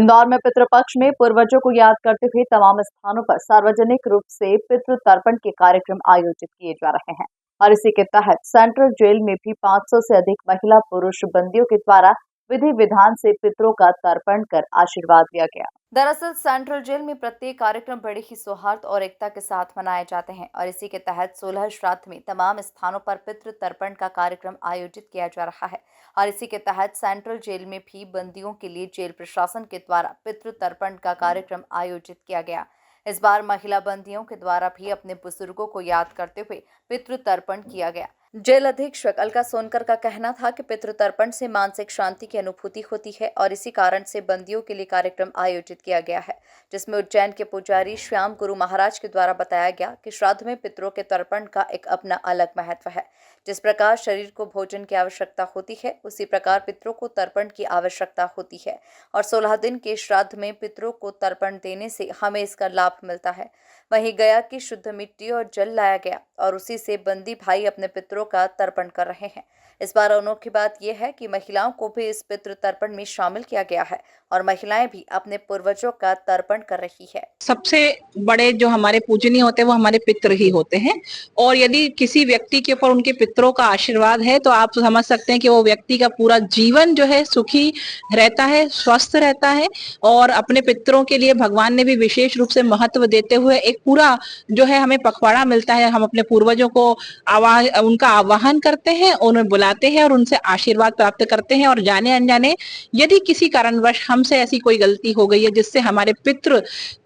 इंदौर में पितृपक्ष में पूर्वजों को याद करते हुए तमाम स्थानों पर सार्वजनिक रूप से पितृ तर्पण के कार्यक्रम आयोजित किए जा रहे हैं और इसी के तहत सेंट्रल जेल में भी 500 से अधिक महिला पुरुष बंदियों के द्वारा विधि विधान से पितरों का तर्पण कर आशीर्वाद दिया गया। दरअसल सेंट्रल जेल में प्रत्येक कार्यक्रम बड़े ही सौहार्द और एकता के साथ मनाए जाते हैं और इसी के तहत 16 श्राद्ध में तमाम स्थानों पर पितृ तर्पण का कार्यक्रम आयोजित किया जा रहा है और इसी के तहत सेंट्रल जेल में भी बंदियों के लिए जेल प्रशासन के द्वारा पितृ तर्पण का कार्यक्रम आयोजित किया गया। इस बार महिला बंदियों के द्वारा भी अपने बुजुर्गों को याद करते हुए पितृ तर्पण किया गया। जेल अधीक्षक अलका सोनकर का कहना था कि पितृ तर्पण से मानसिक शांति की अनुभूति होती है और इसी कारण से बंदियों के लिए कार्यक्रम आयोजित किया गया है, जिसमें उज्जैन के पुजारी श्याम गुरु महाराज के द्वारा बताया गया कि श्राद्ध में पितरों के तर्पण का एक अपना अलग महत्व है। जिस प्रकार शरीर को भोजन की आवश्यकता होती है, उसी प्रकार पितरों को तर्पण की आवश्यकता होती है और 16 दिन के श्राद्ध में पितरों को तर्पण देने से हमें इसका लाभ मिलता है। वहीं गया की शुद्ध मिट्टी और जल लाया गया और उसी से बंदी भाई अपने पितरों का तर्पण कर रहे हैं। इस बार अनोखी बात यह है कि महिलाओं को भी इस पितृ तर्पण में शामिल किया गया है और महिलाएं भी अपने पूर्वजों का तर्पण कर रही है। सबसे बड़े जो हमारे पूजनीय होते हैं वो हमारे पितृ ही होते हैं और यदि किसी व्यक्ति के ऊपर उनके पितरों का आशीर्वाद है तो आप समझ सकते हैं कि वो व्यक्ति का पूरा जीवन जो है सुखी रहता है, स्वस्थ रहता है और अपने पितरों के लिए भगवान ने भी विशेष रूप से महत्व देते हुए एक पूरा जो है हमें पखवाड़ा मिलता है। हम अपने पूर्वजों को उनका आवाहन करते हैं, उन्हें बुलाते हैं और उनसे आशीर्वाद प्राप्त करते हैं और जाने अनजाने यदि किसी कारणवश हमसे ऐसी कोई गलती हो गई है जिससे हमारे पितृ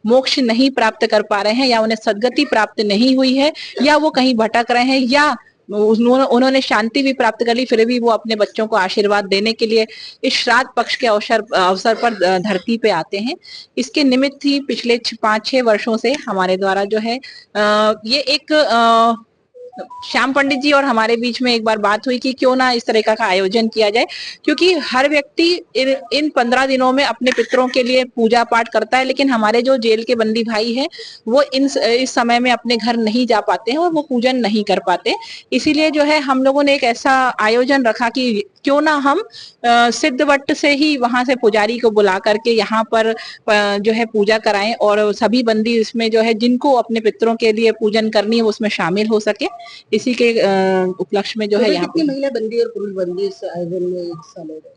मोक्ष नहीं प्राप्त कर पा रहे हैं या उन्हें सद्गति प्राप्त नहीं हुई है या वो कहीं भटक रहे हैं या उन्होंने शांति भी प्राप्त कर ली, फिर भी वो अपने बच्चों को आशीर्वाद देने के लिए इस श्राद्ध पक्ष के अवसर पर धरती पे आते हैं। इसके निमित्त ही पिछले 5-6 वर्षों से हमारे द्वारा जो है ये एक श्याम पंडित जी और हमारे बीच में एक बार बात हुई कि क्यों ना इस तरह का आयोजन किया जाए, क्योंकि हर व्यक्ति इन 15 दिनों में अपने पितरों के लिए पूजा पाठ करता है, लेकिन हमारे जो जेल के बंदी भाई हैं वो इस समय में अपने घर नहीं जा पाते हैं और वो पूजन नहीं कर पाते। इसीलिए जो है हम लोगों ने एक ऐसा आयोजन रखा कि क्यों ना हम सिद्धवट से ही वहां से पुजारी को बुला करके यहाँ पर जो है पूजा कराएं और सभी बंदी इसमें जो है जिनको अपने पितरों के लिए पूजन करनी है उसमें शामिल हो सके। इसी के उपलक्ष्य में जो है यहाँ कितनी महिला बंदी और पुरुष बंदी इस आयोजन में हिस्सा ले रहे हैं?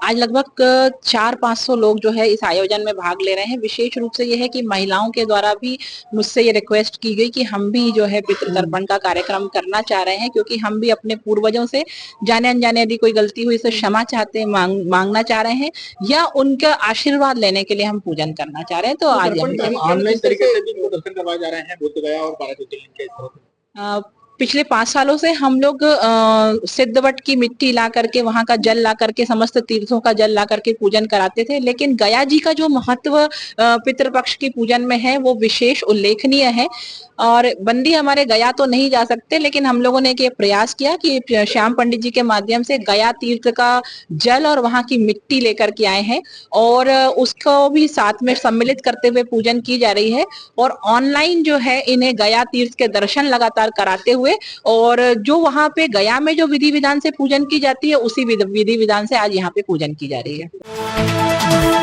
आज लगभग 400-500 लोग जो है इस आयोजन में भाग ले रहे हैं। विशेष रूप से यह है कि महिलाओं के द्वारा भी मुझसे ये रिक्वेस्ट की गई कि हम भी जो है पितृ तर्पण का कार्यक्रम करना चाह रहे हैं, क्योंकि हम भी अपने पूर्वजों से जाने अनजाने यदि कोई गलती हुई तो क्षमा चाहते हैं, मांगना चाह रहे हैं या उनका आशीर्वाद लेने के लिए हम पूजन करना चाह रहे हैं। तो आज ऑनलाइन तरीके से भी दर्शन करवाए जा रहे हैं बुद्धगया और 12 ज्योतिर्लिंग के। पिछले 5 सालों से हम लोग सिद्धवट की मिट्टी ला करके, वहां का जल ला करके, समस्त तीर्थों का जल ला करके पूजन कराते थे, लेकिन गया जी का जो महत्व पितृपक्ष की पूजन में है वो विशेष उल्लेखनीय है और बंदी हमारे गया तो नहीं जा सकते, लेकिन हम लोगों ने एक प्रयास किया कि श्याम पंडित जी के माध्यम से गया तीर्थ का जल और वहां की मिट्टी लेकर के आए हैं और उसको भी साथ में सम्मिलित करते हुए पूजन की जा रही है और ऑनलाइन जो है इन्हें गया तीर्थ के दर्शन लगातार कराते हुए और जो वहां पे गया में जो विधि विधान से पूजन की जाती है उसी विधि विधान से आज यहाँ पे पूजन की जा रही है।